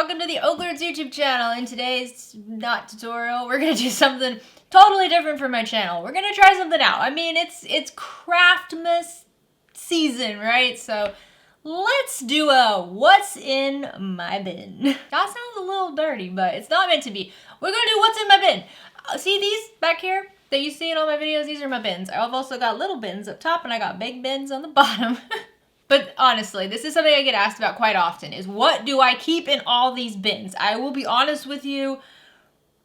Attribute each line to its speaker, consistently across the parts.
Speaker 1: welcome to the OklaRoots YouTube channel. In today's tutorial, we're gonna do something totally different from my channel. We're gonna try something out. I mean, it's Craftmas season, right? So let's do a what's in my bin. That sounds a little dirty, but it's not meant to be. We're gonna do what's in my bin. See these back here that you see in all my videos? These are my bins. I've also got little bins up top and I got big bins on the bottom. But honestly, this is something I get asked about quite often, is what do I keep in all these bins? I will be honest with you,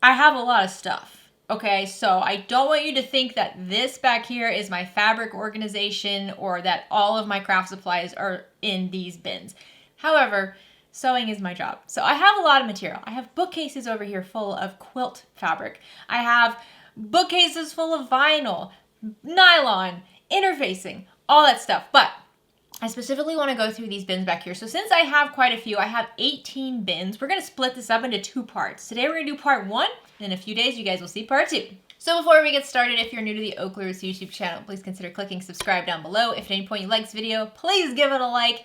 Speaker 1: I have a lot of stuff, okay? So I don't want you to think that this back here is my fabric organization or that all of my craft supplies are in these bins. However, sewing is my job. So I have a lot of material. I have bookcases over here full of quilt fabric. I have bookcases full of vinyl, nylon, interfacing, all that stuff. But I specifically want to go through these bins back here. So since I have quite a few, I have 18 bins. We're going to split this up into 2 parts. Today we're going to do part 1. In a few days, you guys will see part 2. So before we get started, if you're new to the OklaRoots YouTube channel, please consider clicking subscribe down below. If at any point you like this video, please give it a like.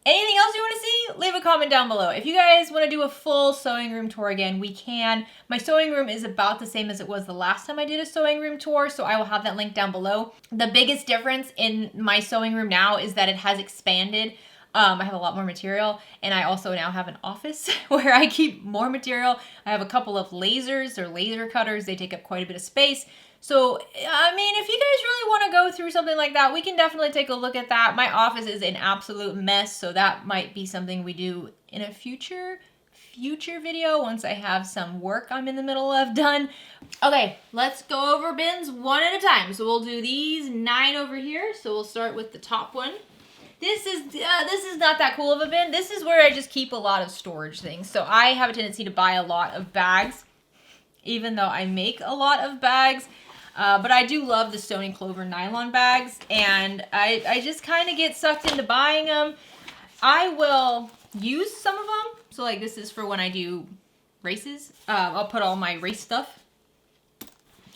Speaker 1: Anything else you want to see, leave a comment down below. If you guys want to do a full sewing room tour again, we can. My sewing room is about the same as it was the last time I did a sewing room tour, so I will have that link down below. The biggest difference in my sewing room now is that it has expanded. I have a lot more material, and I also now have an office where I keep more material. I have a couple of lasers or laser cutters. They take up quite a bit of space. So, I mean, if you guys really want to go through something like that, we can definitely take a look at that. My office is an absolute mess, so that might be something we do in a future video once I have some work I'm in the middle of done. Okay, let's go over bins one at a time. So we'll do these 9 over here. So we'll start with the top one. This is not that cool of a bin. This is where I just keep a lot of storage things. So I have a tendency to buy a lot of bags, even though I make a lot of bags. But I do love the Stony Clover nylon bags, and I just kind of get sucked into buying them. I will use some of them. So like this is for when I do races. I'll put all my race stuff,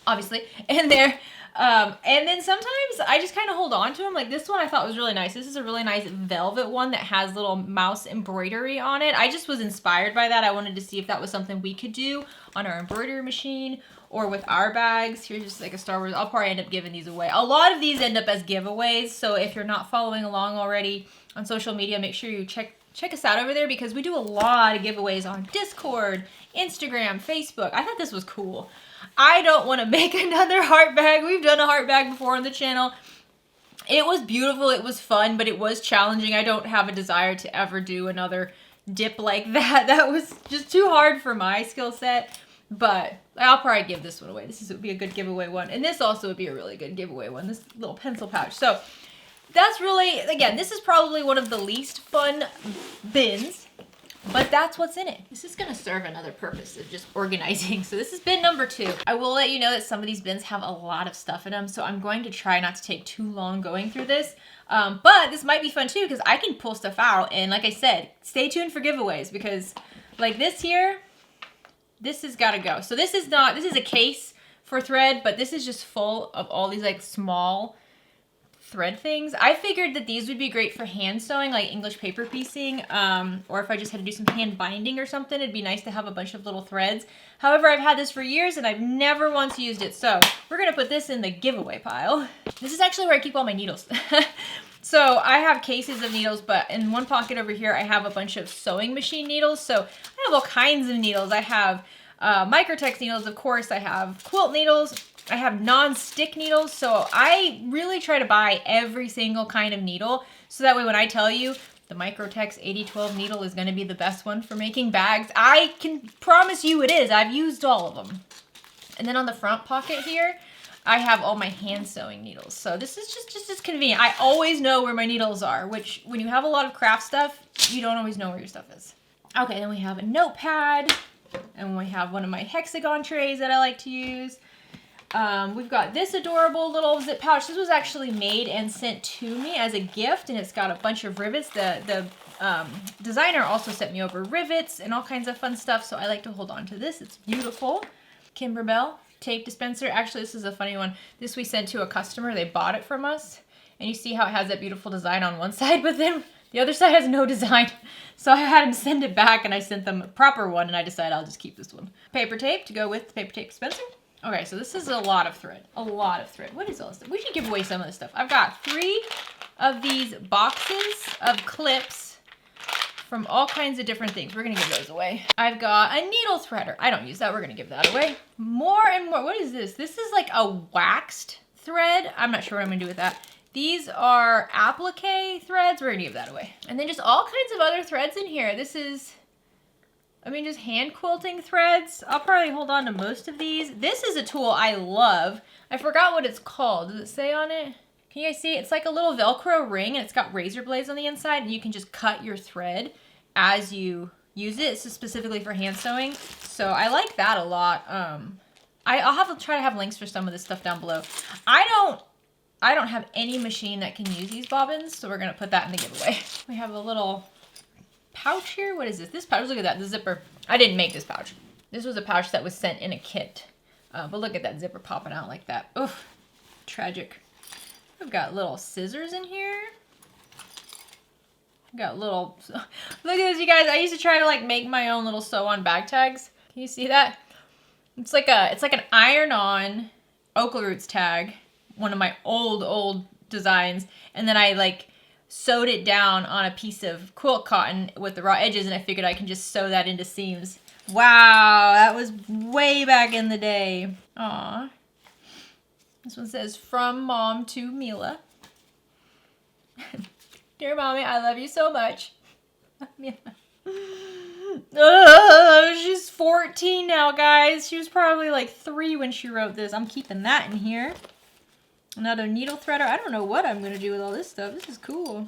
Speaker 1: obviously, in there. And then sometimes I just kind of hold on to them. Like this one I thought was really nice. This is a really nice velvet one that has little mouse embroidery on it. I just was inspired by that. I wanted to see if that was something we could do on our embroidery machine or with our bags. Here's just like a Star Wars. I'll probably end up giving these away. A lot of these end up as giveaways. So if you're not following along already on social media, make sure you check us out over there because we do a lot of giveaways on Discord, Instagram, Facebook. I thought this was cool. I don't want to make another heart bag. We've done a heart bag before on the channel. It was beautiful. It was fun, but it was challenging. I don't have a desire to ever do another dip like that. That was just too hard for my skill set. But I'll probably give this one away. This would be a good giveaway one. And this also would be a really good giveaway one. This little pencil pouch. So that's really, again, this is probably one of the least fun bins. But that's what's in it. This is going to serve another purpose of just organizing. So this is bin number 2. I will let you know that some of these bins have a lot of stuff in them. So I'm going to try not to take too long going through this. But this might be fun too because I can pull stuff out. And like I said, stay tuned for giveaways because like this here, this has got to go. So this is a case for thread, but this is just full of all these like small thread things. I figured that these would be great for hand sewing, like English paper piecing, or if I just had to do some hand binding or something, it'd be nice to have a bunch of little threads. However, I've had this for years and I've never once used it, so we're gonna put this in the giveaway pile. This is actually where I keep all my needles. So I have cases of needles, but in one pocket over here, I have a bunch of sewing machine needles. So I have all kinds of needles. I have Microtex needles, of course. I have quilt needles. I have non-stick needles. So I really try to buy every single kind of needle. So that way when I tell you the Microtex 8012 needle is going to be the best one for making bags, I can promise you it is. I've used all of them. And then on the front pocket here, I have all my hand sewing needles. So this is just as convenient. I always know where my needles are, which when you have a lot of craft stuff, you don't always know where your stuff is. Okay, then we have a notepad, and we have one of my hexagon trays that I like to use. We've got this adorable little zip pouch. This was actually made and sent to me as a gift, and it's got a bunch of rivets. The designer also sent me over rivets and all kinds of fun stuff, so I like to hold on to this. It's beautiful. Kimberbell tape dispenser. Actually, this is a funny one. This we sent to a customer. They bought it from us. And you see how it has that beautiful design on one side, but then The other side has no design. So I had him send it back and I sent them a proper one and I decided I'll just keep this one. Paper tape to go with the paper tape dispenser. Okay, so this is a lot of thread. A lot of thread. What is all this stuff? We should give away some of this stuff. I've got 3 of these boxes of clips from all kinds of different things. We're gonna give those away. I've got a needle threader. I don't use that. We're gonna give that away. More and more. What is this? This is like a waxed thread. I'm not sure what I'm gonna do with that. These are applique threads. We're gonna give that away. And then just all kinds of other threads in here. This is, I mean, just hand quilting threads. I'll probably hold on to most of these. This is a tool I love. I forgot what it's called. Does it say on it? Can you guys see? It's like a little Velcro ring and it's got razor blades on the inside and you can just cut your thread as you use it. It's just specifically for hand sewing. So I like that a lot. I'll have to try to have links for some of this stuff down below. I don't have any machine that can use these bobbins, so we're gonna put that in the giveaway. We have a little pouch here. What is this? This pouch, look at that, the zipper. I didn't make this pouch. This was a pouch that was sent in a kit. But look at that zipper popping out like that. Oof, tragic. We've got little scissors in here. We've got little, look at this, you guys. I used to try to like make my own little sew-on bag tags. Can you see that? It's like an iron-on OklaRoots tag. One of my old designs. And then I like sewed it down on a piece of quilt cotton with the raw edges and I figured I can just sew that into seams. Wow, that was way back in the day. Aw. This one says, from mom to Mila. Dear mommy, I love you so much. She's 14 now, guys. She was probably like 3 when she wrote this. I'm keeping that in here. Another needle threader. I don't know what I'm going to do with all this stuff. This is cool.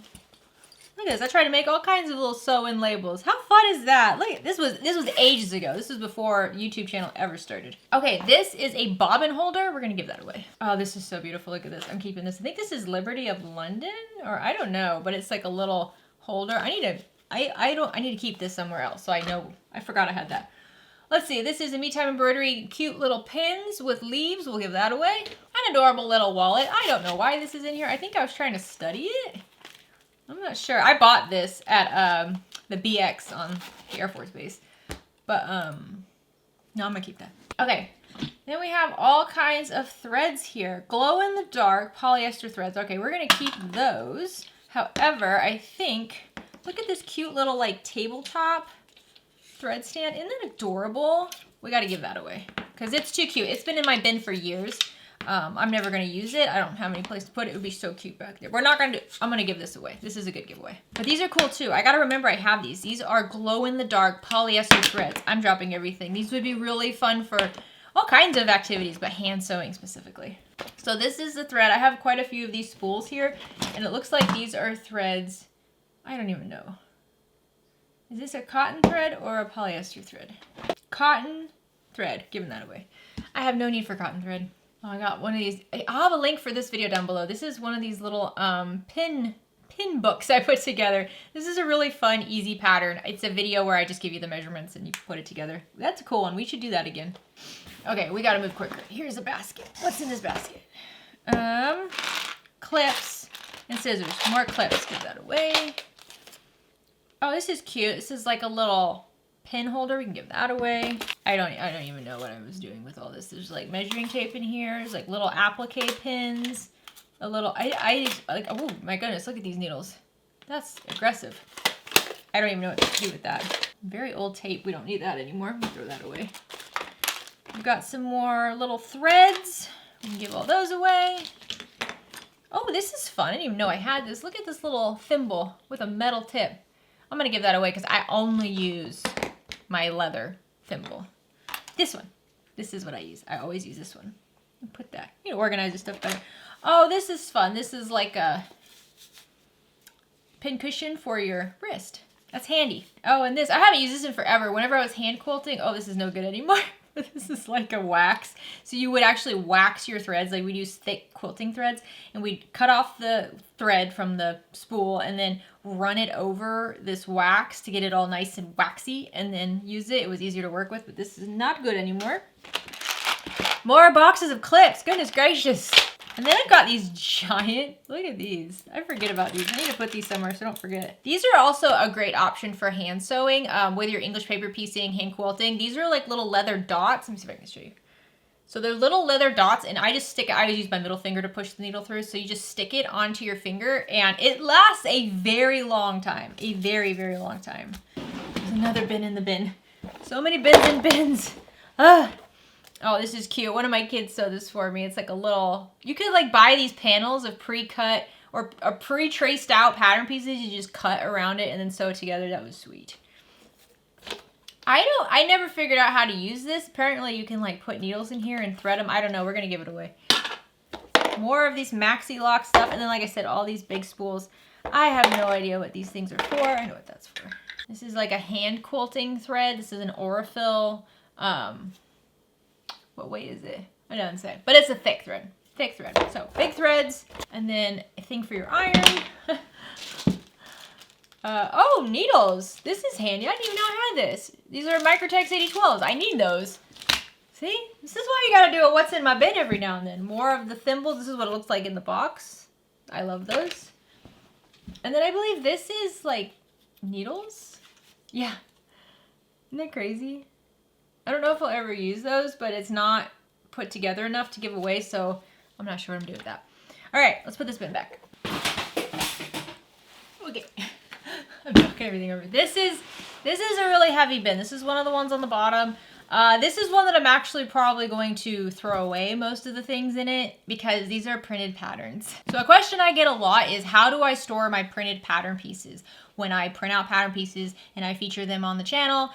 Speaker 1: Look at this. I tried to make all kinds of little sew-in labels. How fun is that? Look, this was ages ago. This was before YouTube channel ever started. Okay, this is a bobbin holder. We're going to give that away. Oh, this is so beautiful. Look at this. I'm keeping this. I think this is Liberty of London, or I don't know, but it's like a little holder. I need to keep this somewhere else, so I know. I forgot I had that. Let's see, this is a Me Time Embroidery cute little pins with leaves. We'll give that away. An adorable little wallet. I don't know why this is in here. I think I was trying to study it. I'm not sure. I bought this at the BX on the Air Force Base. But, no, I'm gonna keep that. Okay, then we have all kinds of threads here. Glow-in-the-dark polyester threads. Okay, we're gonna keep those. However, I think, look at this cute little, like, tabletop thread stand. Isn't that adorable? We got to give that away because it's too cute. It's been in my bin for years. I'm never going to use it. I don't have any place to put it. It would be so cute back there. We're not going to do, I'm going to give this away. This is a good giveaway. But these are cool too. I got to remember I have these. These are glow-in-the-dark polyester threads. I'm dropping everything. These would be really fun for all kinds of activities, but hand sewing specifically. So this is the thread. I have quite a few of these spools here, and it looks like these are threads. I don't even know. Is this a cotton thread or a polyester thread? Cotton thread. Giving that away. I have no need for cotton thread. Oh, I got one of these. I'll have a link for this video down below. This is one of these little pin books I put together. This is a really fun, easy pattern. It's a video where I just give you the measurements and you put it together. That's a cool one. We should do that again. Okay, we gotta move quicker. Here's a basket. What's in this basket? Clips and scissors. More clips. Give that away. Oh, this is cute. This is like a little pin holder. We can give that away. I don't even know what I was doing with all this. There's like measuring tape in here. There's like little applique pins. A little, like, oh my goodness, look at these needles. That's aggressive. I don't even know what to do with that. Very old tape. We don't need that anymore. We'll throw that away. We've got some more little threads. We can give all those away. Oh, this is fun. I didn't even know I had this. Look at this little thimble with a metal tip. I'm going to give that away because I only use my leather thimble. This one. This is what I use. I always use this one. Put that. You know, organize your stuff better. Oh, this is fun. This is like a pin cushion for your wrist. That's handy. Oh, and this. I haven't used this in forever. Whenever I was hand quilting, oh, this is no good anymore. This is like a wax. So you would actually wax your threads. Like we'd use thick quilting threads and we'd cut off the thread from the spool and then run it over this wax to get it all nice and waxy and then use it. It was easier to work with, but this is not good anymore. More boxes of clips. Goodness gracious. And then I've got these giant, look at these. I forget about these. I need to put these somewhere so I don't forget. These are also a great option for hand sewing with your English paper piecing, hand quilting. These are like little leather dots. Let me see if I can show you. So they're little leather dots, and I just stick it. I use my middle finger to push the needle through. So you just stick it onto your finger, and it lasts a very long time. A very, very long time. There's another bin in the bin. So many bins and bins. Ah. Oh, this is cute. One of my kids sewed this for me. It's like a little, you could like buy these panels of pre-cut or pre-traced out pattern pieces. You just cut around it and then sew it together. That was sweet. I never figured out how to use this. Apparently you can like put needles in here and thread them. I don't know. We're going to give it away. More of these maxi lock stuff. And then like I said, all these big spools. I have no idea what these things are for. I know what that's for. This is like a hand quilting thread. This is an Aurifil, what weight is it? I don't say, but it's a thick thread. Thick thread. So big threads, and then a thing for your iron. Oh, needles. This is handy. I didn't even know I had this. These are Microtex 8012s. I need those. See? This is why you gotta do a what's in my bin every now and then. More of the thimbles. This is what it looks like in the box. I love those. And then I believe this is like needles. Yeah. Isn't that crazy? I don't know if I'll ever use those, but it's not put together enough to give away, so I'm not sure what I'm doing with that. All right, let's put this bin back. Okay. I'm knocking everything over. This is a really heavy bin. This is one of the ones on the bottom. This is one that I'm actually probably going to throw away most of the things in it because these are printed patterns. So a question I get a lot is, how do I store my printed pattern pieces? When I print out pattern pieces and I feature them on the channel,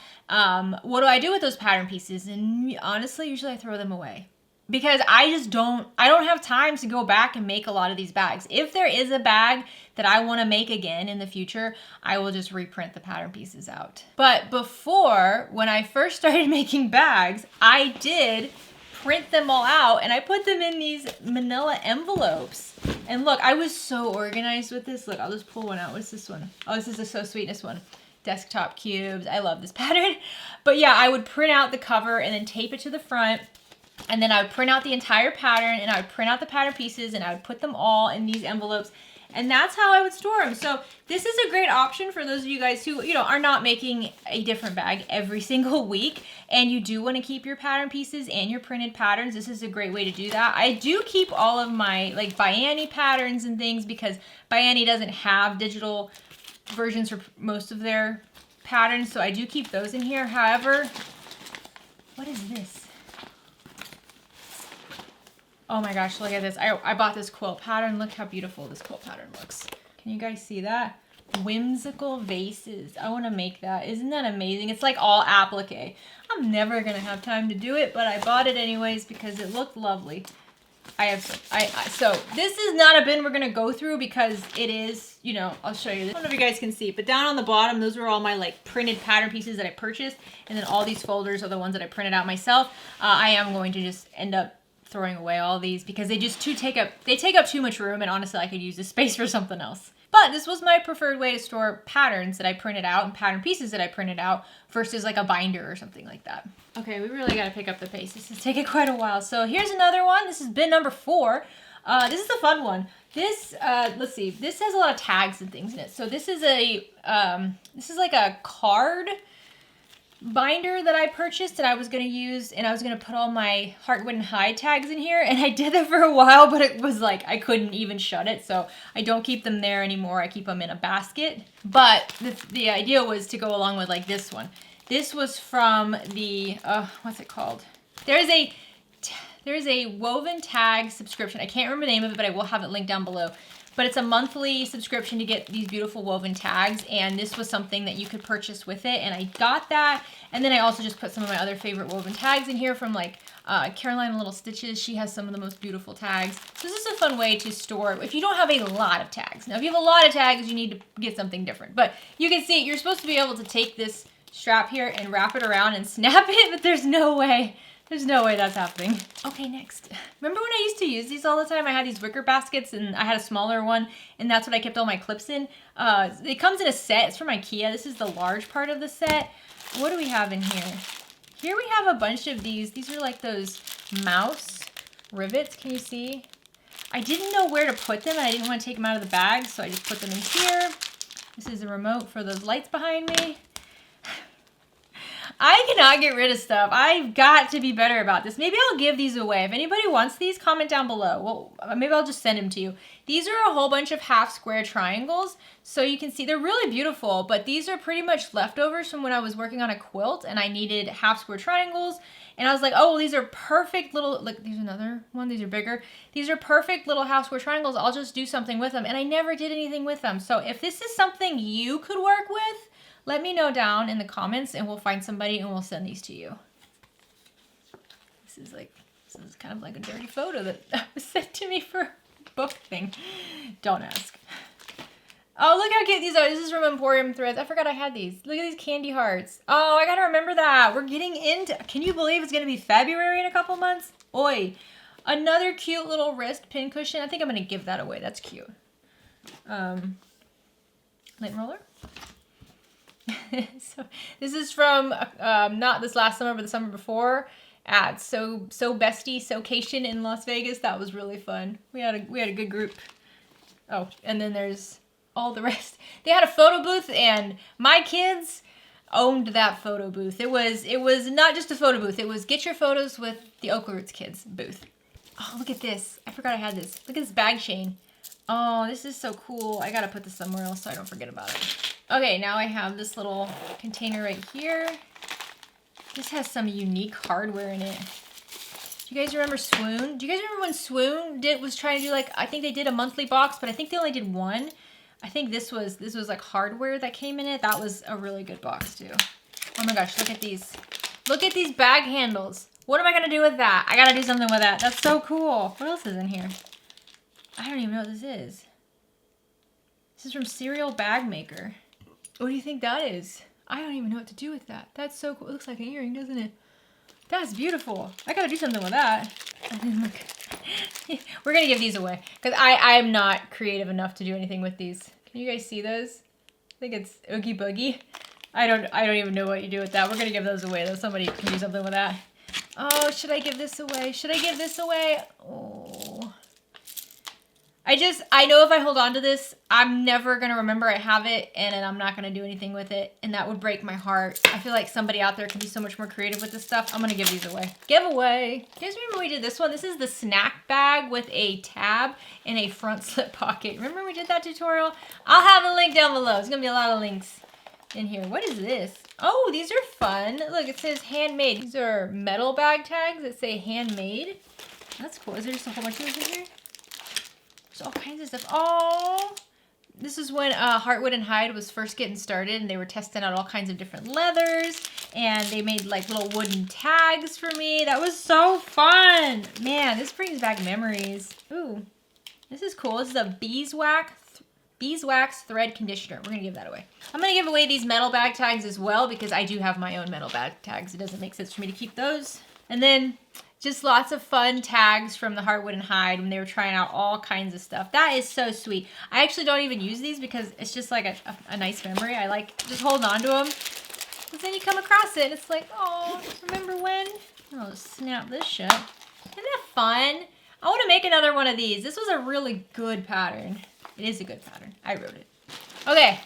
Speaker 1: what do I do with those pattern pieces? And honestly, usually I throw them away. Because I don't have time to go back and make a lot of these bags. If there is a bag that I want to make again in the future, I will just reprint the pattern pieces out. But before, when I first started making bags, I did print them all out and I put them in these manila envelopes. And look, I was so organized with this. Look, I'll just pull one out. What's this one? Oh, this is a So Sweetness one. Desktop cubes. I love this pattern. But yeah, I would print out the cover and then tape it to the front. And then I would print out the entire pattern and I would print out the pattern pieces and I would put them all in these envelopes. And that's how I would store them. So this is a great option for those of you guys who, are not making a different bag every single week. And you do want to keep your pattern pieces and your printed patterns. This is a great way to do that. I do keep all of my like Biani patterns and things because Biani doesn't have digital versions for most of their patterns. So I do keep those in here. However, what is this? Oh my gosh, look at this. I bought this quilt pattern. Look how beautiful this quilt pattern looks. Can you guys see that? Whimsical vases. I want to make that. Isn't that amazing? It's like all applique. I'm never going to have time to do it, but I bought it anyways because it looked lovely. So this is not a bin we're going to go through because it is, I'll show you this. I don't know if you guys can see, but down on the bottom, those were all my like printed pattern pieces that I purchased. And then all these folders are the ones that I printed out myself. I am going to just end up throwing away all these because they just take up too much room, and honestly I could use this space for something else. But this was my preferred way to store patterns that I printed out and pattern pieces that I printed out versus like a binder or something like that. Okay, we really got to pick up the pace. This is taking quite a while. So here's another one. This is bin number 4. This is a fun one. This let's see. This has a lot of tags and things in it. So this is like a card binder that I purchased and I was going to use, and I was going to put all my Heartwood and Hide tags in here, and I did that for a while, but it was like I couldn't even shut it, so I don't keep them there anymore. I keep them in a basket. But the idea was to go along with like this one. This was from the what's it called? There's a woven tag subscription. I can't remember the name of it, but I will have it linked down below. But it's a monthly subscription to get these beautiful woven tags, and this was something that you could purchase with it, and I got that. And then I also just put some of my other favorite woven tags in here from like Carolina Little Stitches. She has some of the most beautiful tags. So this is a fun way to store if you don't have a lot of tags. Now if you have a lot of tags, you need to get something different. But you can see you're supposed to be able to take this strap here and wrap it around and snap it, but there's no way. There's no way that's happening. Okay, next. Remember when I used to use these all the time? I had these wicker baskets and I had a smaller one, and that's what I kept all my clips in. It comes in a set. It's from IKEA. This is the large part of the set. What do we have in here? Here we have a bunch of these. These are like those mouse rivets. Can you see? I didn't know where to put them, and I didn't want to take them out of the bag, so I just put them in here. This is a remote for those lights behind me. I cannot get rid of stuff. I've got to be better about this. Maybe I'll give these away. If anybody wants these, comment down below. Well, maybe I'll just send them to you. These are a whole bunch of half square triangles. So you can see they're really beautiful, but these are pretty much leftovers from when I was working on a quilt and I needed half square triangles. And I was like, oh, well, these are perfect little, look, there's another one. These are bigger. These are perfect little half square triangles. I'll just do something with them. And I never did anything with them. So if this is something you could work with, let me know down in the comments and we'll find somebody and we'll send these to you. This is kind of like a dirty photo that was sent to me for a book thing. Don't ask. Oh, look how cute these are. This is from Emporium Threads. I forgot I had these. Look at these candy hearts. Oh, I gotta remember that. We're getting into, can you believe it's gonna be February in a couple months? Oi. Another cute little wrist pin cushion. I think I'm gonna give that away. That's cute. Lint roller. So this is from not this last summer but the summer before at So Bestie Socation in Las Vegas. That was really fun. We had a good group. Oh, and then there's all the rest. They had a photo booth and my kids owned that photo booth. It was not just a photo booth. It was get your photos with the OklaRoots kids booth. Oh, look at this. I forgot I had this. Look at this bag chain. Oh, this is so cool. I gotta put this somewhere else so I don't forget about it. Okay, now I have this little container right here. This has some unique hardware in it. Do you guys remember Swoon? Do you guys remember when Swoon was trying to do like, I think they did a monthly box, but I think they only did one. I think this was like hardware that came in it. That was a really good box too. Oh my gosh, look at these. Look at these bag handles. What am I gonna do with that? I gotta do something with that. That's so cool. What else is in here? I don't even know what this is. This is from Cereal Bag Maker. What do you think that is? I don't even know what to do with that. That's so cool. It looks like an earring, doesn't it? That's beautiful. I gotta do something with that. And then look. We're gonna give these away because I am not creative enough to do anything with these. Can you guys see those? I think it's Oogie Boogie. I don't even know what you do with that. We're gonna give those away though. Somebody can do something with that. Oh, should I give this away? Should I give this away? Oh. I know if I hold on to this, I'm never going to remember I have it, and then I'm not going to do anything with it, and that would break my heart. I feel like somebody out there can be so much more creative with this stuff. I'm going to give these away. Giveaway. You guys remember we did this one? This is the snack bag with a tab and a front slip pocket. Remember we did that tutorial? I'll have a link down below. There's going to be a lot of links in here. What is this? Oh, these are fun. Look, it says handmade. These are metal bag tags that say handmade. That's cool. Is there just a whole bunch of those in here? There's all kinds of stuff. Oh, this is when Heartwood and Hyde was first getting started and they were testing out all kinds of different leathers and they made like little wooden tags for me. That was so fun. Man, this brings back memories. Ooh, this is cool. This is a beeswax thread conditioner. We're gonna give that away. I'm gonna give away these metal bag tags as well because I do have my own metal bag tags. It doesn't make sense for me to keep those. And then just lots of fun tags from the Heartwood and Hyde when they were trying out all kinds of stuff. That is so sweet. I actually don't even use these because it's just like a nice memory. I like just holding on to them. Because then you come across it and it's like, oh, remember when? I'll just snap this shut. Isn't that fun? I want to make another one of these. This was a really good pattern. It is a good pattern. I wrote it. Okay.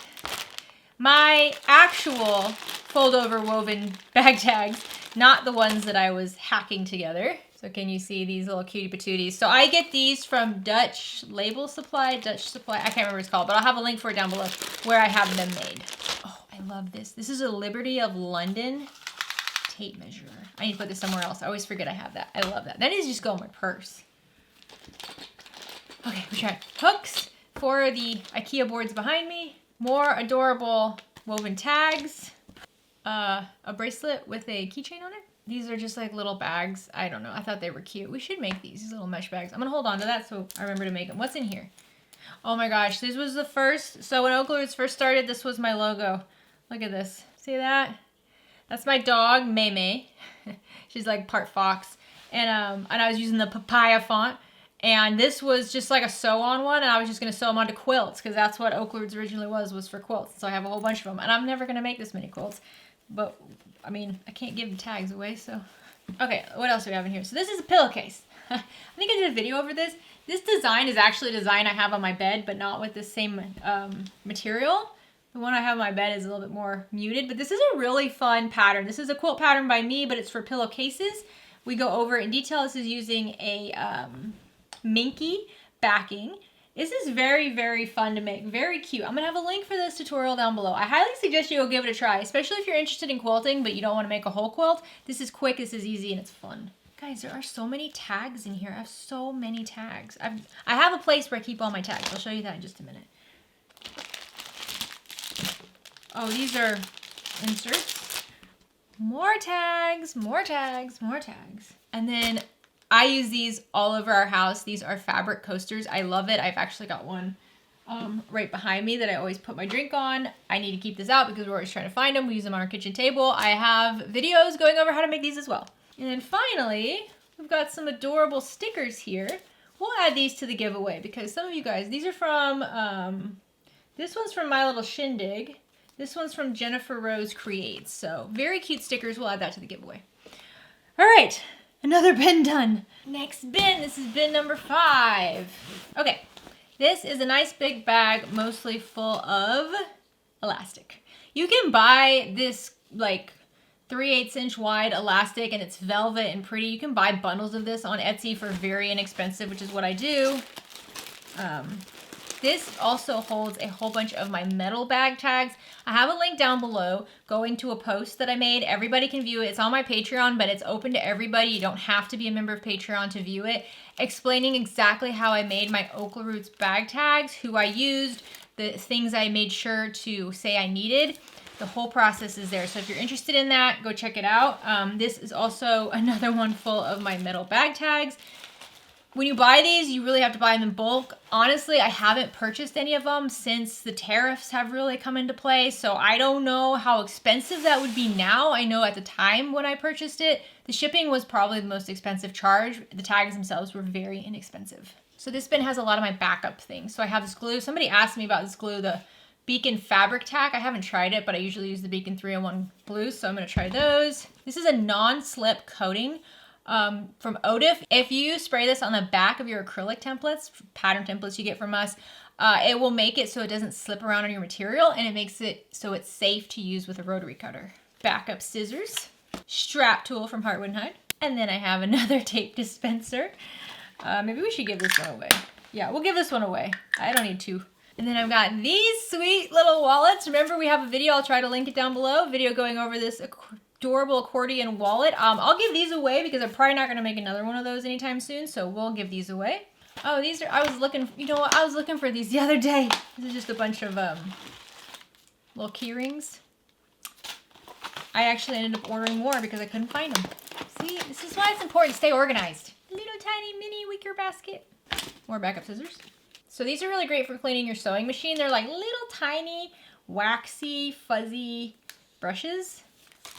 Speaker 1: My actual fold-over woven bag tags. Not the ones that I was hacking together. So can you see these little cutie patooties? So I get these from Dutch Supply. I can't remember what it's called, but I'll have a link for it down below where I have them made. Oh, I love this. This is a Liberty of London tape measure. I need to put this somewhere else. I always forget I have that. I love that. That needs to just go in my purse. Okay, we tried hooks for the IKEA boards behind me. More adorable woven tags. A bracelet with a keychain on it. These are just like little bags. I don't know. I thought they were cute. We should make these little mesh bags. I'm gonna hold on to that so I remember to make them. What's in here? Oh my gosh, this was the first. So when OklaRoots first started, this was my logo. Look at this. See that? That's my dog, May. She's like part fox. And I was using the papaya font. And this was just like a sew-on one, and I was just gonna sew them onto quilts because that's what OklaRoots originally was for quilts. So I have a whole bunch of them, and I'm never gonna make this many quilts. But, I mean, I can't give the tags away, so Okay, what else do we have in here? So this is a pillowcase. I think I did a video over this. This design is actually a design I have on my bed, but not with the same material. The one I have on my bed is a little bit more muted, but this is a really fun pattern. This is a quilt pattern by me, but it's for pillowcases. We go over it in detail. This is using a minky backing. This is very, very fun to make. Very cute. I'm going to have a link for this tutorial down below. I highly suggest you go give it a try, especially if you're interested in quilting, but you don't want to make a whole quilt. This is quick, this is easy, and it's fun. Guys, there are so many tags in here. I have so many tags. I have a place where I keep all my tags. I'll show you that in just a minute. Oh, these are inserts. More tags, more tags, more tags. And then I use these all over our house. These are fabric coasters. I love it. I've actually got one right behind me that I always put my drink on. I need to keep this out because we're always trying to find them. We use them on our kitchen table. I have videos going over how to make these as well. And then finally, we've got some adorable stickers here. We'll add these to the giveaway because some of you guys, these are from, this one's from My Little Shindig. This one's from Jennifer Rose Creates. So very cute stickers. We'll add that to the giveaway. All right, another bin done. Next bin, this is bin number 5. Okay, this is a nice big bag, mostly full of elastic. You can buy this like 3/8 inch wide elastic and it's velvet and pretty. You can buy bundles of this on Etsy for very inexpensive, which is what I do. This also holds a whole bunch of my metal bag tags. I have a link down below going to a post that I made. Everybody can view it. It's on my Patreon, but it's open to everybody. You don't have to be a member of Patreon to view it. Explaining exactly how I made my OklaRoots bag tags, who I used, the things I made sure to say I needed. The whole process is there. So if you're interested in that, go check it out. This is also another one full of my metal bag tags. When you buy these, you really have to buy them in bulk. Honestly, I haven't purchased any of them since the tariffs have really come into play. So I don't know how expensive that would be now. I know at the time when I purchased it, the shipping was probably the most expensive charge. The tags themselves were very inexpensive. So this bin has a lot of my backup things. So I have this glue. Somebody asked me about this glue, the Beacon Fabric Tack. I haven't tried it, but I usually use the Beacon 3-in-1 glue. So I'm going to try those. This is a non-slip coating. From Odif. If you spray this on the back of your acrylic templates, pattern templates you get from us, it will make it so it doesn't slip around on your material, and it makes it so it's safe to use with a rotary cutter. Backup scissors, strap tool from Heartwood & Hide, and then I have another tape dispenser. Maybe we should give this one away. Yeah, we'll give this one away. I don't need two. And then I've got these sweet little wallets. Remember, we have a video. I'll try to link it down below. Video going over this adorable accordion wallet. I'll give these away because I'm probably not going to make another one of those anytime soon, so we'll give these away. Oh, these are, I was looking, you know what, I was looking for these the other day. This is just a bunch of little key rings. I actually ended up ordering more because I couldn't find them. See, this is why it's important to stay organized. Little tiny mini wicker basket. More backup scissors. So these are really great for cleaning your sewing machine. They're like little tiny, waxy, fuzzy brushes.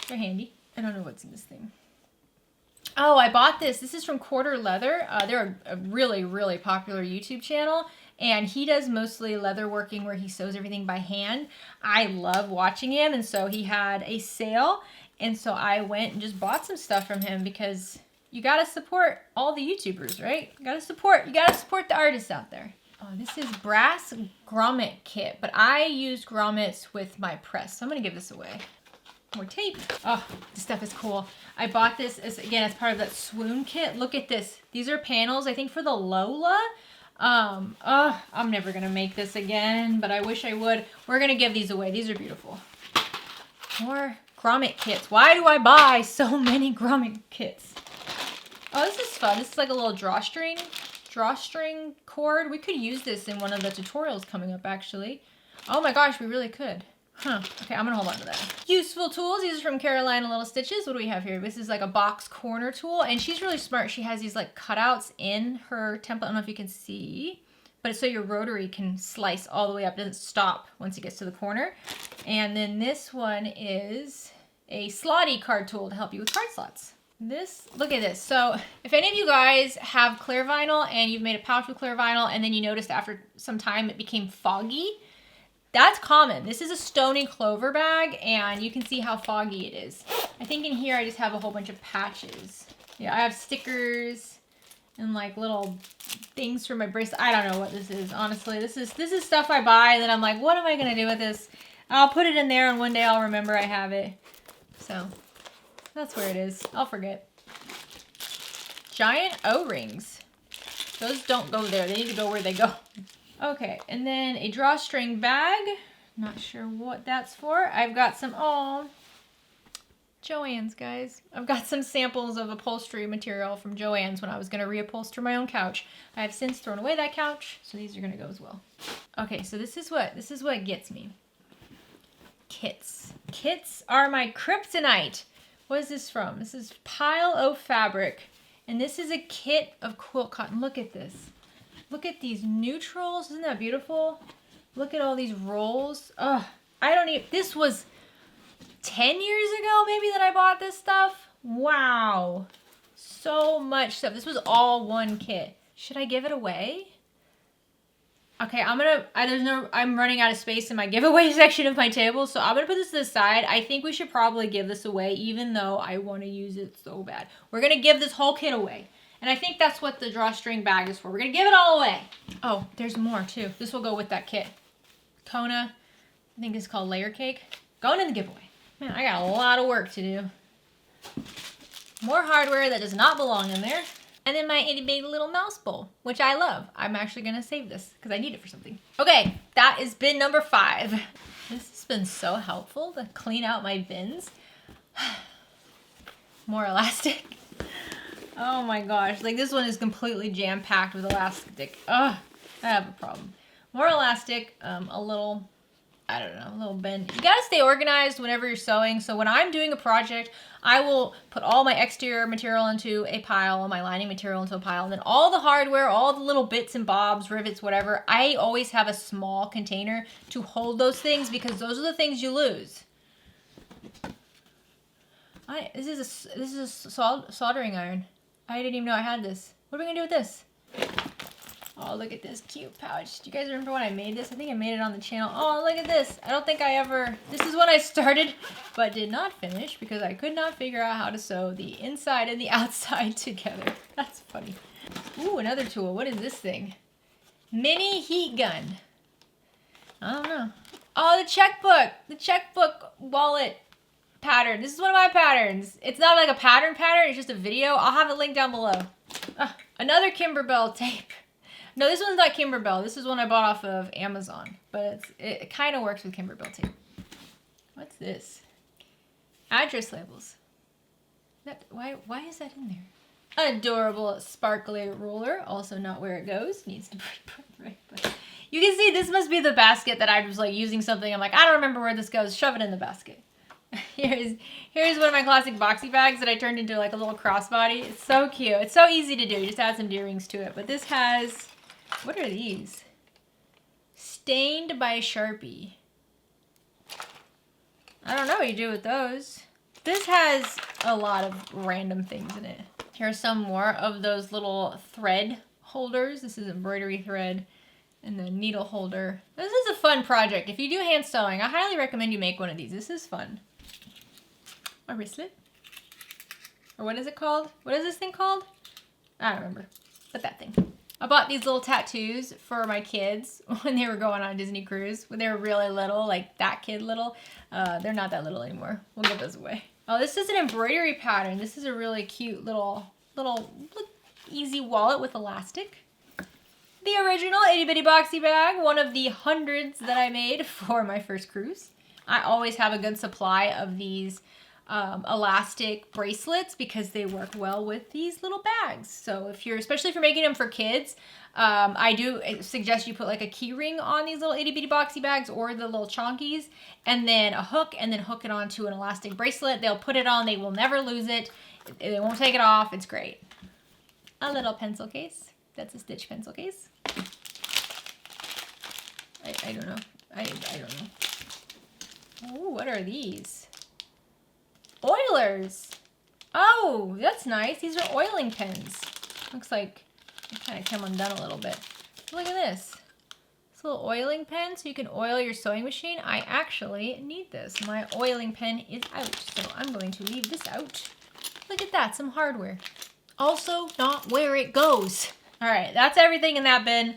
Speaker 1: They're handy. I don't know what's in this thing. Oh, I bought this. This is from Quarter Leather. They're a really, really popular YouTube channel. And he does mostly leather working where he sews everything by hand. I love watching him. And so he had a sale. And so I went and just bought some stuff from him because you got to support all the YouTubers, right? You got to support the artists out there. Oh, this is brass grommet kit. But I used grommets with my press. So I'm going to give this away. More tape. Oh, this stuff is cool. I bought this as part of that swoon kit. Look at this. These are panels, I think, for the Lola. I'm never gonna make this again, but I wish I would. We're gonna give these away. These are beautiful. More grommet kits. Why do I buy so many grommet kits? Oh, this is fun. This is like a little drawstring cord. We could use this in one of the tutorials coming up, actually. Oh my gosh, we really could. Huh. Okay, I'm gonna hold on to that. Useful tools. These are from Carolina Little Stitches. What do we have here? This is like a box corner tool, and she's really smart. She has these like cutouts in her template. I don't know if you can see, but it's so your rotary can slice all the way up. It doesn't stop once it gets to the corner. And then this one is a slotty card tool to help you with card slots. Look at this. So if any of you guys have clear vinyl and you've made a pouch with clear vinyl and then you noticed after some time it became foggy, That's common. This is a stony clover bag, and you can see how foggy it is. I think in here I just have a whole bunch of patches. Yeah, I have stickers and like little things for my bracelet. I don't know what this is, honestly. This is stuff I buy, and then I'm like, what am I gonna do with this? I'll put it in there, and one day I'll remember I have it. So that's where it is. I'll forget. Giant O-rings. Those don't go there. They need to go where they go. Okay, and then a drawstring bag. Not sure what that's for. I've got some, Joann's, guys. I've got some samples of upholstery material from Joann's when I was going to reupholster my own couch. I have since thrown away that couch, so these are going to go as well. Okay, so this is what gets me. Kits. Kits are my kryptonite. What is this from? This is Pile O Fabric, and this is a kit of quilt cotton. Look at this. Look at these neutrals. Isn't that beautiful? Look at all these rolls. Ugh, this was 10 years ago maybe that I bought this stuff. Wow. So much stuff. This was all one kit. Should I give it away? Okay, I'm running out of space in my giveaway section of my table, so I'm gonna put this to the side. I think we should probably give this away, even though I want to use it so bad. We're gonna give this whole kit away. And I think that's what the drawstring bag is for. We're gonna give it all away. Oh, there's more too. This will go with that kit. Kona, I think it's called Layer Cake. Going in the giveaway. Man, I got a lot of work to do. More hardware that does not belong in there. And then my itty bitty little mouse bowl, which I love. I'm actually gonna save this because I need it for something. Okay, that is bin number 5. This has been so helpful to clean out my bins. More elastic. Oh my gosh, like this one is completely jam-packed with elastic. Ugh, I have a problem. More elastic, a little bend. You gotta stay organized whenever you're sewing. So when I'm doing a project, I will put all my exterior material into a pile, my lining material into a pile, and then all the hardware, all the little bits and bobs, rivets, whatever, I always have a small container to hold those things because those are the things you lose. This is a soldering iron. I didn't even know I had this. What are we gonna do with this? Oh, look at this cute pouch. Do you guys remember when I made this? I think I made it on the channel. Oh, look at this. I don't think I ever... This is when I started, but did not finish because I could not figure out how to sew the inside and the outside together. That's funny. Ooh, another tool. What is this thing? Mini heat gun. I don't know. Oh, the checkbook. The checkbook wallet pattern. This is one of my patterns. It's not like a pattern, it's just a video. I'll have it linked down below. Another Kimberbell tape. No, this one's not Kimberbell. This is one I bought off of Amazon, but it kind of works with Kimberbell tape. What's this? Address labels. Why is that in there? Adorable sparkly ruler. Also not where it goes. Needs to be put right. But you can see this must be the basket that I was like using something. I'm like, I don't remember where this goes. Shove it in the basket. Here's one of my classic boxy bags that I turned into like a little crossbody. It's so cute. It's so easy to do. You just add some earrings to it. But this has, what are these? Stained by Sharpie. I don't know what you do with those. This has a lot of random things in it. Here's some more of those little thread holders. This is embroidery thread and the needle holder. This is a fun project. If you do hand sewing, I highly recommend you make one of these. This is fun. A wristlet? Or what is it called? What is this thing called? I don't remember. But that thing. I bought these little tattoos for my kids when they were going on a Disney cruise. When they were really little, like that kid little. They're not that little anymore. We'll give those away. Oh, this is an embroidery pattern. This is a really cute little easy wallet with elastic. The original itty bitty boxy bag. One of the hundreds that I made for my first cruise. I always have a good supply of these elastic bracelets because they work well with these little bags. So especially if you're making them for kids, I do suggest you put like a key ring on these little itty bitty boxy bags or the little chonkies, and then a hook, and then hook it onto an elastic bracelet. They'll put it on, they will never lose it. They won't take it off. It's great. A little pencil case. That's a Stitch pencil case. I don't know. I don't know. Oh, what are these? Oilers. Oh, that's nice. These are oiling pens. Looks like it kind of came undone a little bit. Look at this. This little oiling pen so you can oil your sewing machine. I actually need this. My oiling pen is out, so I'm going to leave this out. Look at that, some hardware. Also not where it goes. All right, that's everything in that bin.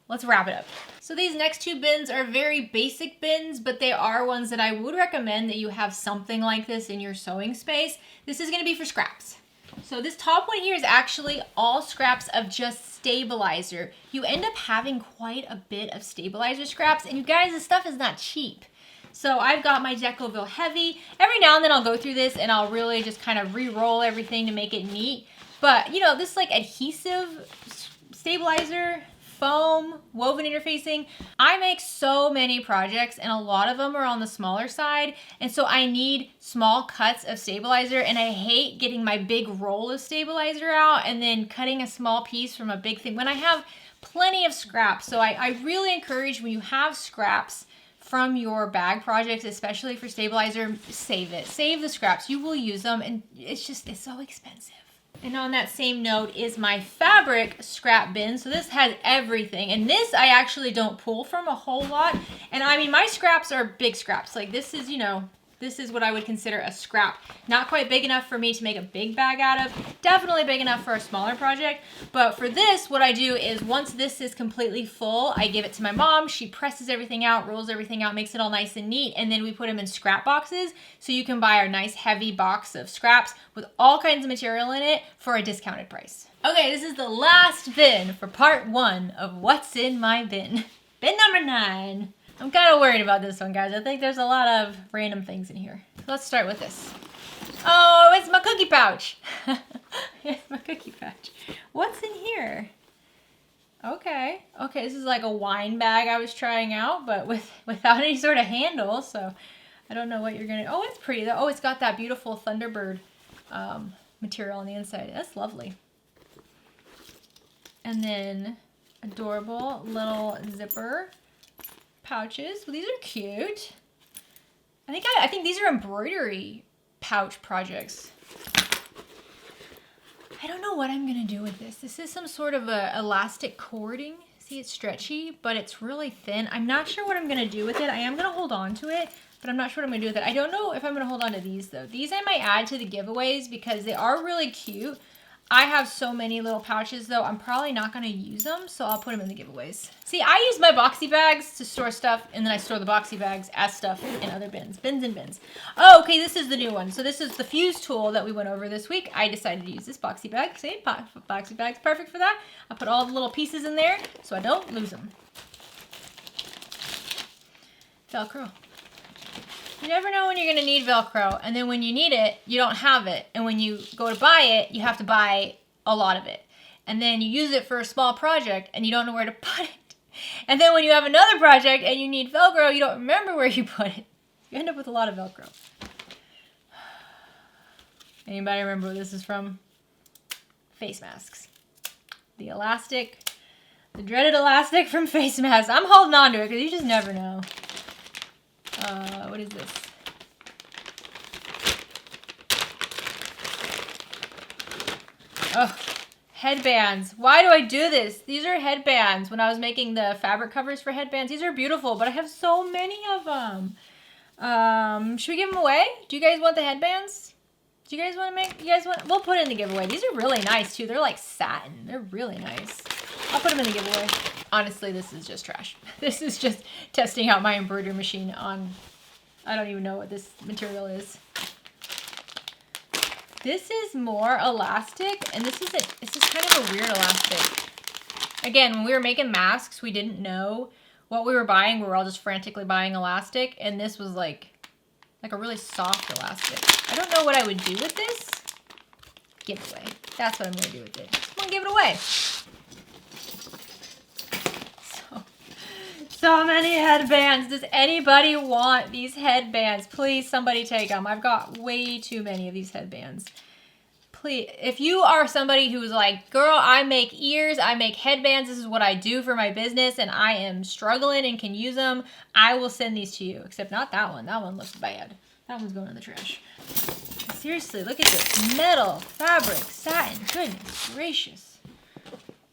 Speaker 1: Let's wrap it up. So these next two bins are very basic bins, but they are ones that I would recommend that you have something like this in your sewing space. This is gonna be for scraps. So this top one here is actually all scraps of just stabilizer. You end up having quite a bit of stabilizer scraps, and you guys, this stuff is not cheap. So I've got my Decoville Heavy. Every now and then I'll go through this and I'll really just kind of re-roll everything to make it neat. But you know, this like adhesive stabilizer, foam, woven interfacing. I make so many projects and a lot of them are on the smaller side. And so I need small cuts of stabilizer, and I hate getting my big roll of stabilizer out and then cutting a small piece from a big thing when I have plenty of scraps. So I really encourage, when you have scraps from your bag projects, especially for stabilizer, save it. Save the scraps. You will use them, and it's so expensive. And on that same note is my fabric scrap bin. So this has everything. And this I actually don't pull from a whole lot. And I mean, my scraps are big scraps. Like this is, you know, this is what I would consider a scrap. Not quite big enough for me to make a big bag out of. Definitely big enough for a smaller project. But for this, what I do is once this is completely full, I give it to my mom. She presses everything out, rolls everything out, makes it all nice and neat. And then we put them in scrap boxes. So you can buy our nice heavy box of scraps with all kinds of material in it for a discounted price. Okay, this is the last bin for part 1 of what's in my bin. Bin number 9. I'm kind of worried about this one, guys. I think there's a lot of random things in here. So let's start with this. Oh, it's my cookie pouch. It's my cookie pouch. What's in here? Okay. Okay, this is like a wine bag I was trying out, but without any sort of handle, so I don't know what you're gonna... Oh, it's pretty though. Oh, it's got that beautiful Thunderbird material on the inside. That's lovely. And then adorable little zipper pouches. Well, these are cute. I think these are embroidery pouch projects. I don't know what I'm gonna do with this. This is some sort of a elastic cording. See, it's stretchy, but it's really thin. I'm not sure what I'm gonna do with it. I am gonna hold on to it, but I'm not sure what I'm gonna do with it. I don't know if I'm gonna hold on to these though. These I might add to the giveaways because they are really cute. I have so many little pouches though, I'm probably not gonna use them, so I'll put them in the giveaways. See, I use my boxy bags to store stuff, and then I store the boxy bags as stuff in other bins. Bins and bins. Oh, okay, this is the new one. So this is the fuse tool that we went over this week. I decided to use this boxy bag. See, boxy bag's perfect for that. I put all the little pieces in there so I don't lose them. Velcro. You never know when you're gonna need Velcro, and then when you need it, you don't have it. And when you go to buy it, you have to buy a lot of it. And then you use it for a small project, and you don't know where to put it. And then when you have another project and you need Velcro, you don't remember where you put it. You end up with a lot of Velcro. Anybody remember where this is from? Face masks. The elastic, the dreaded elastic from face masks. I'm holding on to it because you just never know. What is this? Oh, headbands. Why do I do this? These are headbands. When I was making the fabric covers for headbands, these are beautiful, but I have so many of them. Should we give them away? Do you guys want the headbands? Do you guys want to make, we'll put it in the giveaway. These are really nice too. They're like satin. They're really nice. I'll put them in the giveaway. Honestly, this is just trash. This is just testing out my embroidery machine on, I don't even know what this material is. This is more elastic, and this is kind of a weird elastic. Again, when we were making masks, we didn't know what we were buying. We were all just frantically buying elastic, and this was like a really soft elastic. I don't know what I would do with this. Giveaway. That's what I'm gonna do with it. I'm gonna give it away. So many headbands. Does anybody want these headbands? Please, somebody take them. I've got way too many of these headbands. Please, if you are somebody who's like, girl, I make ears, I make headbands, this is what I do for my business, and I am struggling and can use them, I will send these to you. Except not that one. That one looks bad. That one's going in the trash. Seriously, look at this. Metal, fabric, satin. Goodness gracious.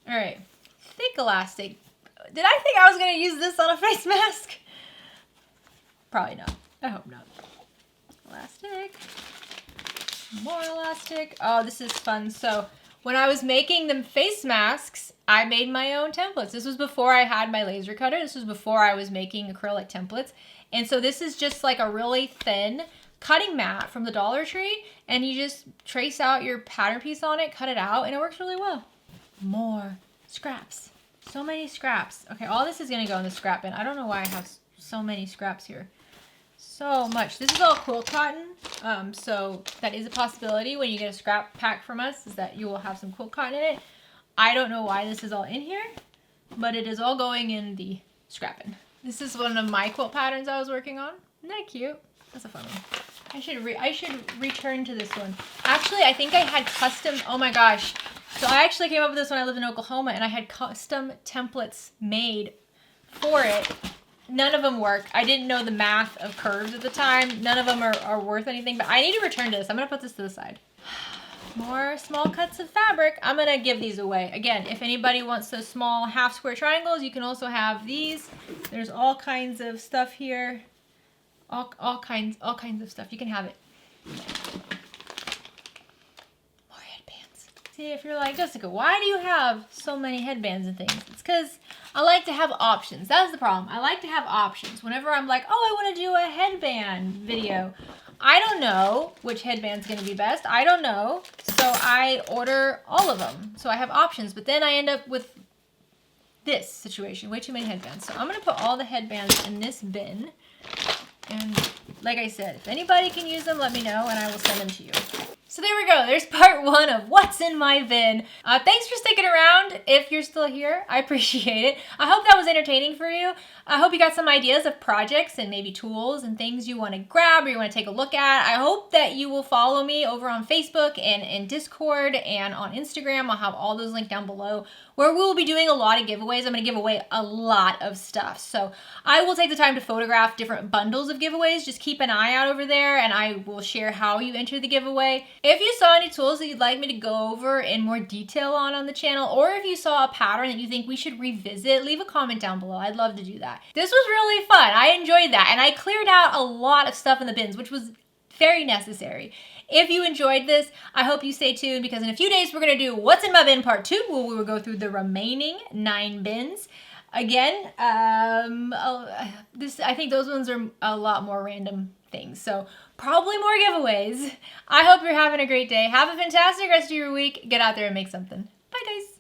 Speaker 1: All right. Thick elastic. Did I think I was gonna use this on a face mask? Probably not. I hope not. Elastic. More elastic. Oh, this is fun. So when I was making them face masks, I made my own templates. This was before I had my laser cutter. This was before I was making acrylic templates. And so this is just like a really thin cutting mat from the Dollar Tree. And you just trace out your pattern piece on it, cut it out, and it works really well. More scraps. So many scraps. Okay, all this is gonna go in the scrap bin. I don't know why I have so many scraps here. So much. This is all quilt cotton, so that is a possibility when you get a scrap pack from us, is that you will have some quilt cotton in it. I don't know why this is all in here, but it is all going in the scrap bin. This is one of my quilt patterns I was working on. Isn't that cute? That's a fun one. I should return to this one. Actually, I think I had custom, oh my gosh. So I actually came up with this when I lived in Oklahoma, and I had custom templates made for it. None of them work. I didn't know the math of curves at the time. None of them are worth anything, but I need to return to this. I'm gonna put this to the side. More small cuts of fabric. I'm gonna give these away. Again, if anybody wants those small half square triangles, you can also have these. There's all kinds of stuff here. All kinds of stuff. You can have it. More headbands. See, if you're like, Jessica, why do you have so many headbands and things? It's because I like to have options. That's the problem. I like to have options. Whenever I'm like, oh, I want to do a headband video, I don't know which headband's going to be best. I don't know. So I order all of them. So I have options, but then I end up with this situation. Way too many headbands. So I'm going to put all the headbands in this bin. And like I said, if anybody can use them, let me know and I will send them to you. So there we go. There's part one of what's in my bin. Thanks for sticking around. If you're still here, I appreciate it. I hope that was entertaining for you. I hope you got some ideas of projects and maybe tools and things you want to grab or you want to take a look at. I hope that you will follow me over on Facebook and in Discord and on Instagram. I'll have all those linked down below, where we will be doing a lot of giveaways. I'm going to give away a lot of stuff. So I will take the time to photograph different bundles of giveaways. Just keep an eye out over there and I will share how you enter the giveaway. If you saw any tools that you'd like me to go over in more detail on the channel, or if you saw a pattern that you think we should revisit, leave a comment down below. I'd love to do that. This was really fun. I enjoyed that. And I cleared out a lot of stuff in the bins, which was very necessary. If you enjoyed this, I hope you stay tuned, because in a few days we're going to do What's in My Bin Part 2, where we will go through the remaining 9 bins. Again, I think those ones are a lot more random things, so probably more giveaways. I hope you're having a great day. Have a fantastic rest of your week. Get out there and make something. Bye, guys.